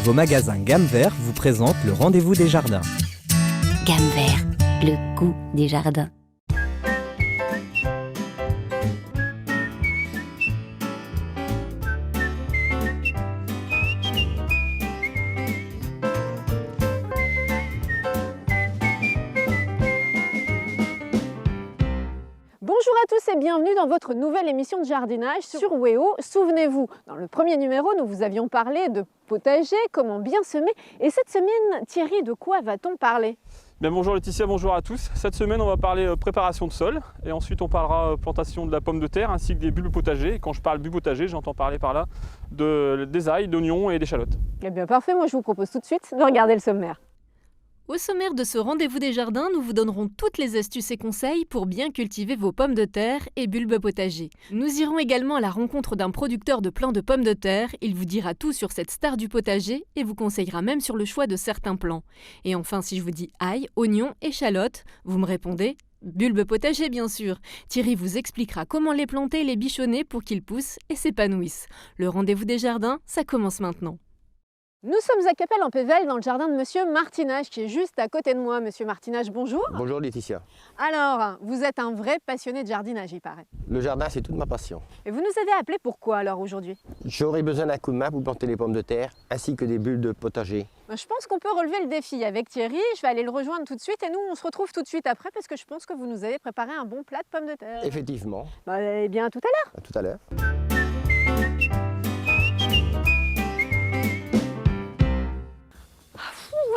vos magasins Gamme Vert vous présentent le rendez-vous des jardins. Gamme Vert, le goût des jardins. Bonjour à tous et bienvenue dans votre nouvelle émission de jardinage sur WEO. Souvenez-vous, dans le premier numéro, nous vous avions parlé de potager, comment bien semer. Et cette semaine, Thierry, de quoi va-t-on parler ? Bien, bonjour Laetitia, bonjour à tous. Cette semaine, on va parler préparation de sol et ensuite on parlera plantation de la pomme de terre ainsi que des bulbes potagers. Et quand je parle bulbes potagers, j'entends parler par là des ails, d'oignons et d'échalotes. Eh bien parfait, moi je vous propose tout de suite de regarder le sommaire. Au sommaire de ce rendez-vous des jardins, nous vous donnerons toutes les astuces et conseils pour bien cultiver vos pommes de terre et bulbes potagers. Nous irons également à la rencontre d'un producteur de plants de pommes de terre. Il vous dira tout sur cette star du potager et vous conseillera même sur le choix de certains plants. Et enfin, si je vous dis ail, oignons, échalotes, vous me répondez bulbes potagers bien sûr. Thierry vous expliquera comment les planter et les bichonner pour qu'ils poussent et s'épanouissent. Le rendez-vous des jardins, ça commence maintenant. Nous sommes à Capelle-en-Pévèle dans le jardin de Monsieur Martinage qui est juste à côté de moi. Monsieur Martinage, bonjour. Bonjour Laetitia. Alors, vous êtes un vrai passionné de jardinage, il paraît. Le jardin, c'est toute ma passion. Et vous nous avez appelé pourquoi alors aujourd'hui ? J'aurais besoin d'un coup de main pour planter les pommes de terre ainsi que des bulbes de potager. Je pense qu'on peut relever le défi avec Thierry. Je vais aller le rejoindre tout de suite et nous, on se retrouve tout de suite après parce que je pense que vous nous avez préparé un bon plat de pommes de terre. Effectivement. Eh bien, à tout à l'heure. À tout à l'heure.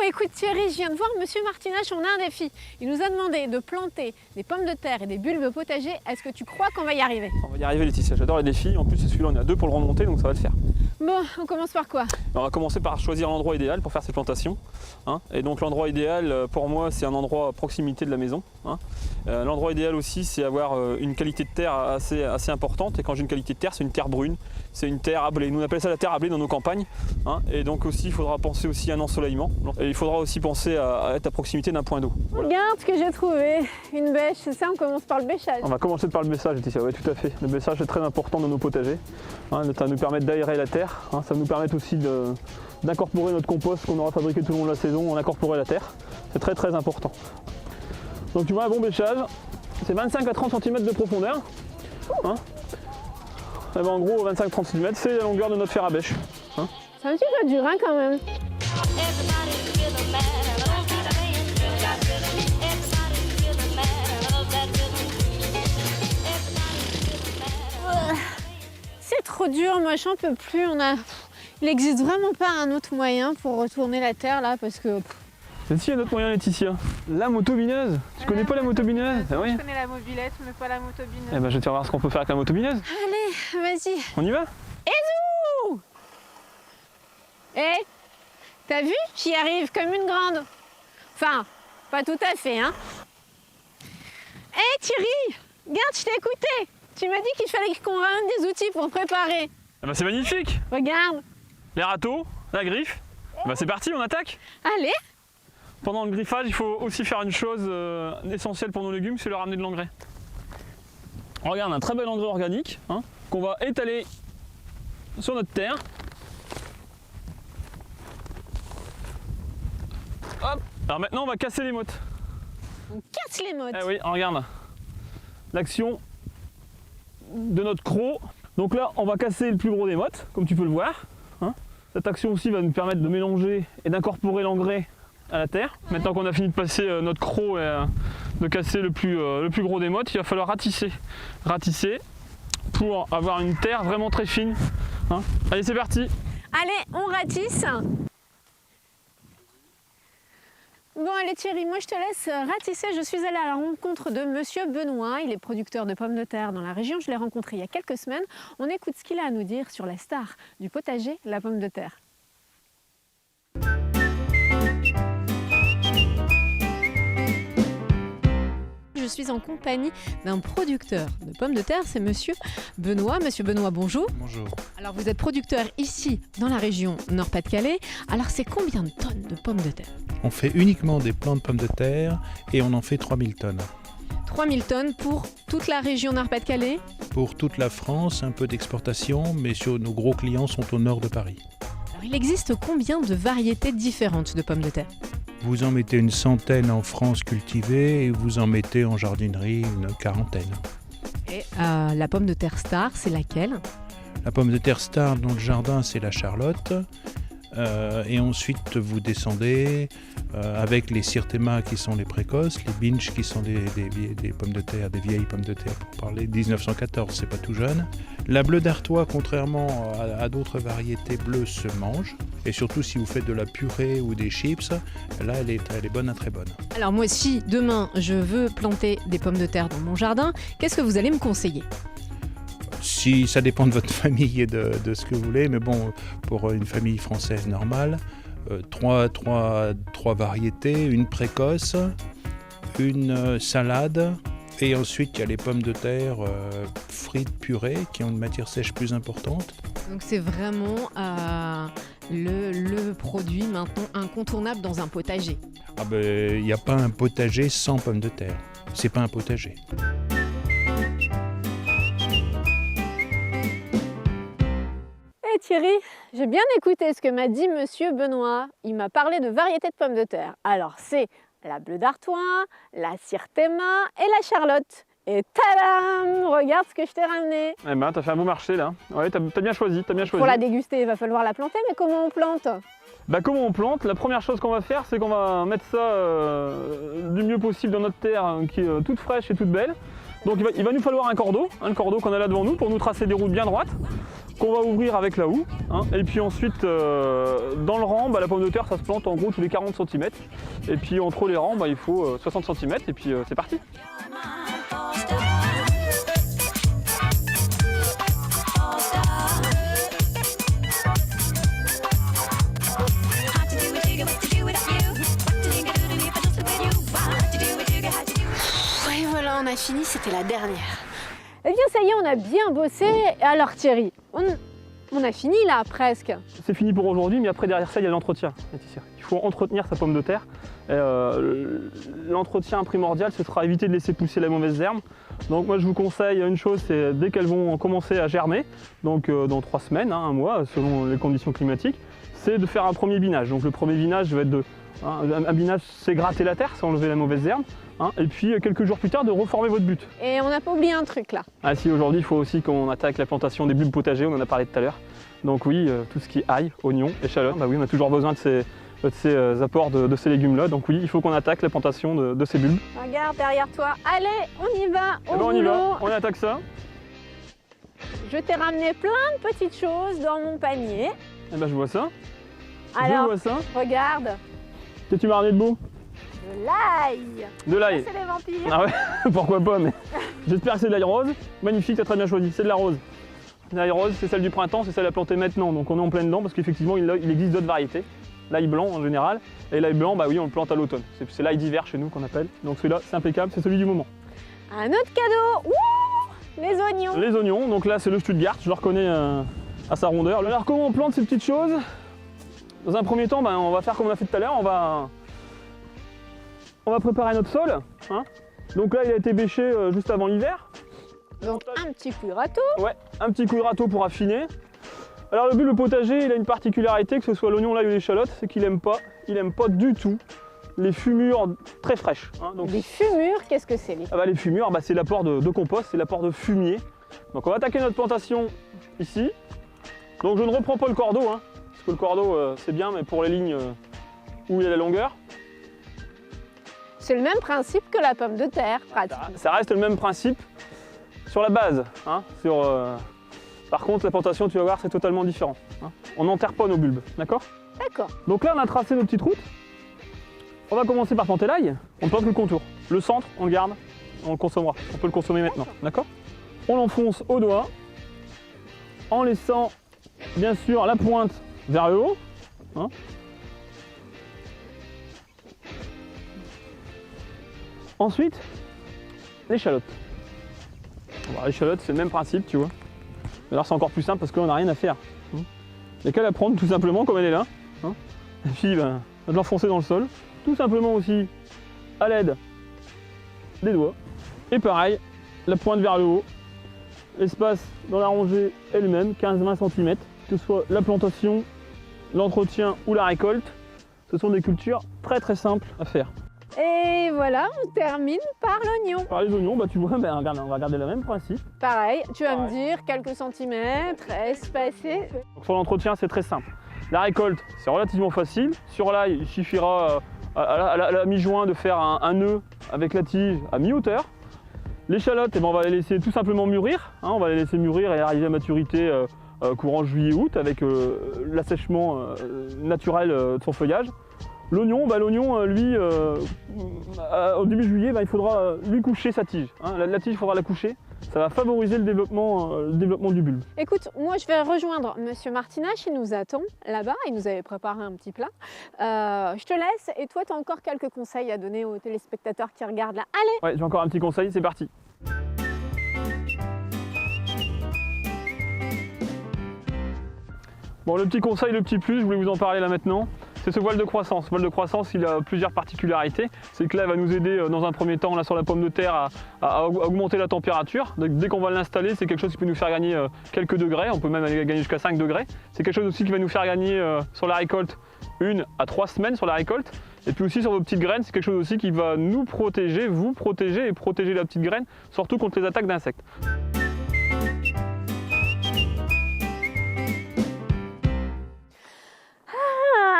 Écoute Thierry, je viens de voir Monsieur Martinage, on a un défi. Il nous a demandé de planter des pommes de terre et des bulbes potagers. Est-ce que tu crois qu'on va y arriver ? On va y arriver Laetitia, j'adore les défis. En plus, celui-là, on est à deux pour le remonter, donc ça va le faire. Bon, on commence par quoi ? On va commencer par choisir l'endroit idéal pour faire ces plantations. Et donc l'endroit idéal, pour moi, c'est un endroit à proximité de la maison. L'endroit idéal aussi, c'est avoir une qualité de terre assez importante. Et quand j'ai une qualité de terre, c'est une terre brune, c'est une terre à blé. Nous on appelle ça la terre à blé dans nos campagnes. Et donc aussi, il faudra penser aussi à un ensoleillement. Et il faudra aussi penser à être à proximité d'un point d'eau. Voilà. Regarde ce que j'ai trouvé, une bêche, c'est ça, on commence par le bêchage. On va commencer par le bêchage, Laetitia, oui tout à fait. Le bêchage est très important dans nos potagers. Ça va nous permettre d'aérer la terre, ça va nous permettre aussi d'incorporer notre compost qu'on aura fabriqué tout le long de la saison, on incorporer la terre. C'est très très important. Donc tu vois un bon bêchage, c'est 25 à 30 cm de profondeur. Et ben, en gros 25-30 cm, c'est la longueur de notre fer à bêche. C'est un petit peu dur quand même. C'est trop dur, moi j'en peux plus. Il n'existe vraiment pas un autre moyen pour retourner la terre là parce que... Si, il y a un autre moyen Laetitia, la motobineuse. Tu connais pas la motobineuse ? Je connais la mobilette mais pas la motobineuse. Eh ben, je vais te faire voir ce qu'on peut faire avec la motobineuse. Allez, vas-y. On y va ? T'as vu ? J'y arrive comme une grande. Enfin, pas tout à fait, hein. Thierry, regarde, je t'ai écouté. Tu m'as dit qu'il fallait qu'on ramène des outils pour préparer. Eh ben, c'est magnifique. Regarde. Les râteaux, la griffe. Ben, c'est parti, on attaque. Allez. Pendant le griffage, il faut aussi faire une chose essentielle pour nos légumes, c'est leur amener de l'engrais. On regarde un très bel engrais organique qu'on va étaler sur notre terre. Hop. Alors maintenant, on va casser les mottes. On casse les mottes. Eh oui, regarde l'action de notre croc. Donc là, on va casser le plus gros des mottes, comme tu peux le voir. Cette action aussi va nous permettre de mélanger et d'incorporer l'engrais à la terre. Maintenant qu'on a fini de passer notre croc et de casser le plus gros des mottes, il va falloir ratisser pour avoir une terre vraiment très fine. Allez, c'est parti. Allez, on ratisse. Bon, allez Thierry, moi je te laisse ratisser. Je suis allée à la rencontre de Monsieur Benoît. Il est producteur de pommes de terre dans la région. Je l'ai rencontré il y a quelques semaines. On écoute ce qu'il a à nous dire sur la star du potager, la pomme de terre. Je suis en compagnie d'un producteur de pommes de terre, c'est Monsieur Benoît. Monsieur Benoît, bonjour. Bonjour. Alors vous êtes producteur ici dans la région Nord-Pas-de-Calais. Alors c'est combien de tonnes de pommes de terre ? On fait uniquement des plants de pommes de terre et on en fait 3000 tonnes. 3000 tonnes pour toute la région Nord-Pas-de-Calais ? Pour toute la France, un peu d'exportation, mais nos gros clients sont au nord de Paris. Alors, il existe combien de variétés différentes de pommes de terre? Vous en mettez une centaine en France cultivée et vous en mettez en jardinerie une quarantaine. Et la pomme de terre star, c'est laquelle? La pomme de terre star dans le jardin, c'est la Charlotte. Et ensuite, vous descendez avec les Sirtema qui sont les précoces, les Binch qui sont des pommes de terre, des vieilles pommes de terre pour parler, 1914, c'est pas tout jeune. La bleue d'Artois, contrairement à d'autres variétés bleues, se mange. Et surtout, si vous faites de la purée ou des chips, là, elle est bonne à très bonne. Alors moi, si demain, je veux planter des pommes de terre dans mon jardin, qu'est-ce que vous allez me conseiller? Si ça dépend de votre famille et de ce que vous voulez, mais bon, pour une famille française normale, trois variétés, une précoce, une salade, et ensuite il y a les pommes de terre frites purées qui ont une matière sèche plus importante. Donc c'est vraiment le produit maintenant incontournable dans un potager. Ah ben, il n'y a pas un potager sans pommes de terre. C'est pas un potager. Thierry, j'ai bien écouté ce que m'a dit Monsieur Benoît. Il m'a parlé de variétés de pommes de terre. Alors c'est la bleue d'Artois, la Sirtema et la Charlotte. Et tadam! Regarde ce que je t'ai ramené. Eh ben, t'as fait un beau marché là. Ouais, t'as bien choisi, Pour la déguster, il va falloir la planter, mais comment on plante? Bah comment on plante? La première chose qu'on va faire, c'est qu'on va mettre ça du mieux possible dans notre terre qui est toute fraîche et toute belle. Donc il va nous falloir un cordeau qu'on a là devant nous pour nous tracer des routes bien droites, qu'on va ouvrir avec la houe. Et puis ensuite, dans le rang, la pomme de terre, ça se plante en gros tous les 40 cm. Et puis entre les rangs, il faut 60 cm et puis c'est parti. Et voilà, on a fini, c'était la dernière. Eh bien ça y est, on a bien bossé. Alors Thierry, on a fini là, presque. C'est fini pour aujourd'hui, mais après derrière ça, il y a l'entretien. Il faut entretenir sa pomme de terre. L'entretien primordial, ce sera éviter de laisser pousser la mauvaise herbe. Donc moi je vous conseille une chose, c'est dès qu'elles vont commencer à germer, donc dans 3 semaines, un mois, selon les conditions climatiques, c'est de faire un premier binage. Donc le premier binage va être un binage, c'est gratter la terre, c'est enlever la mauvaise herbe. Et puis quelques jours plus tard de reformer votre butte. Et on n'a pas oublié un truc là. Ah si, aujourd'hui il faut aussi qu'on attaque la plantation des bulbes potagers, on en a parlé tout à l'heure. Donc oui, tout ce qui est ail, oignon, échalote, oui, on a toujours besoin de ces apports de ces légumes là. Donc oui, il faut qu'on attaque la plantation de ces bulbes. Regarde derrière toi, allez, on y va, on y va, on attaque ça. Je t'ai ramené plein de petites choses dans mon panier. Eh ben je vois ça. Alors, je vois ça. Regarde. Qu'est-ce que tu m'as ramené de beau? De l'ail. De l'ail. C'est les vampires. Ah ouais, pourquoi pas, mais j'espère que c'est de l'ail rose. Magnifique, t'as très bien choisi, c'est de la rose. L'ail rose, c'est celle du printemps, c'est celle à planter maintenant, donc on est en plein dedans parce qu'effectivement il existe d'autres variétés. L'ail blanc en général, et l'ail blanc, oui, on le plante à l'automne. C'est l'ail d'hiver chez nous qu'on appelle. Donc celui-là, c'est impeccable, c'est celui du moment. Un autre cadeau, wouh, les oignons. Les oignons, donc là c'est le Stuttgart, je le reconnais à sa rondeur. Alors comment on plante ces petites choses? Dans un premier temps, on va faire comme on a fait tout à l'heure, on va préparer notre sol. Donc là il a été bêché juste avant l'hiver. Donc un petit coup de râteau. Ouais, un petit coup de râteau pour affiner. Alors le bulbe potager, il a une particularité, que ce soit l'oignon, l'ail ou l'échalote, c'est qu'il aime pas du tout les fumures très fraîches. Donc, les fumures, qu'est-ce que c'est? Les fumures, c'est l'apport de compost, c'est l'apport de fumier. Donc on va attaquer notre plantation ici. Donc je ne reprends pas le cordeau, parce que le cordeau c'est bien, mais pour les lignes où il y a la longueur. C'est le même principe que la pomme de terre, pratiquement. Ça reste le même principe sur la base. Par contre, la plantation, tu vas voir, c'est totalement différent. On n'enterre pas nos bulbes, d'accord? D'accord. Donc là, on a tracé nos petites routes. On va commencer par planter l'ail. On plante le contour. Le centre, on le garde, on le consommera. On peut le consommer maintenant, d'accord? On l'enfonce au doigt, en laissant, bien sûr, la pointe vers le haut. Ensuite, l'échalote. L'échalote, c'est le même principe, tu vois. Alors c'est encore plus simple parce qu'on n'a rien à faire. Il n'y a qu'à la prendre tout simplement comme elle est là. Et puis de l'enfoncer dans le sol. Tout simplement aussi à l'aide des doigts. Et pareil, la pointe vers le haut. L'espace dans la rangée elle-même, 15-20 cm. Que ce soit la plantation l'entretien ou la récolte, ce sont des cultures très simples à faire. Et voilà, on termine par l'oignon. Par les oignons, tu vois, regarde, on va garder le même principe. Pareil, tu vas me Pareil. dire quelques centimètres, espacés. Donc, sur l'entretien, c'est très simple. La récolte, c'est relativement facile. Sur l'ail, il suffira à la mi-juin de faire un nœud avec la tige à mi-hauteur. L'échalote, on va les laisser tout simplement mûrir. On va les laisser mûrir et arriver à maturité courant juillet-août avec l'assèchement naturel de son feuillage. L'oignon, lui, au début juillet, il faudra lui coucher sa tige. La tige, il faudra la coucher. Ça va favoriser le développement du bulbe. Écoute, moi je vais rejoindre Monsieur Martinach, il nous attend là-bas, il nous avait préparé un petit plat. Je te laisse et toi tu as encore quelques conseils à donner aux téléspectateurs qui regardent là. Allez! Ouais, j'ai encore un petit conseil, c'est parti. Bon, le petit conseil, le petit plus, je voulais vous en parler là maintenant, c'est ce voile de croissance. Ce voile de croissance, il a plusieurs particularités. C'est que là, il va nous aider dans un premier temps là, sur la pomme de terre à augmenter la température. Donc, dès qu'on va l'installer, c'est quelque chose qui peut nous faire gagner quelques degrés. On peut même aller gagner jusqu'à 5 degrés. C'est quelque chose aussi qui va nous faire gagner sur la récolte 1 à 3 semaines sur la récolte. Et puis aussi sur vos petites graines, c'est quelque chose aussi qui va nous protéger, vous protéger et protéger la petite graine, surtout contre les attaques d'insectes.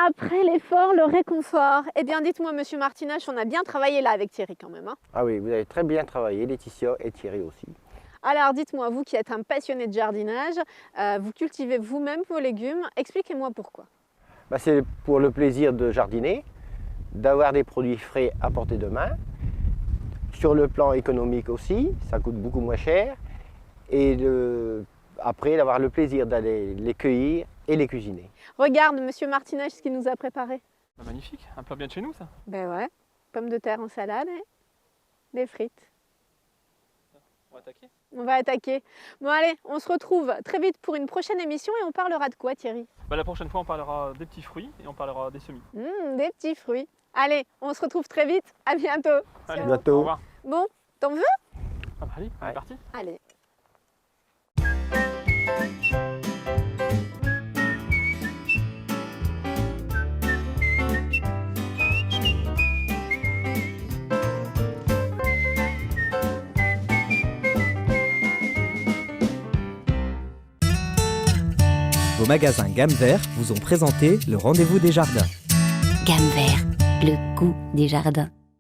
Après l'effort, le réconfort. Eh bien dites-moi Monsieur Martinach, on a bien travaillé là avec Thierry quand même. Ah oui, vous avez très bien travaillé, Laetitia et Thierry aussi. Alors dites-moi, vous qui êtes un passionné de jardinage, vous cultivez vous-même vos légumes, expliquez-moi pourquoi. C'est pour le plaisir de jardiner, d'avoir des produits frais à portée de main. Sur le plan économique aussi, ça coûte beaucoup moins cher. Et après, d'avoir le plaisir d'aller les cueillir et les cuisiner. Regarde Monsieur Martinach ce qu'il nous a préparé. Magnifique, un plat bien de chez nous ça. Ben ouais, pommes de terre en salade et des frites. On va attaquer. On va attaquer. Bon allez, on se retrouve très vite pour une prochaine émission et on parlera de quoi Thierry? La prochaine fois on parlera des petits fruits et on parlera des semis. Des petits fruits. Allez, on se retrouve très vite, à bientôt. Allez, bientôt. Au revoir. Bon, t'en veux? Allez, on est parti. Allez. Vos magasins Gamme Vert vous ont présenté le rendez-vous des jardins. Gamme Vert, le goût des jardins.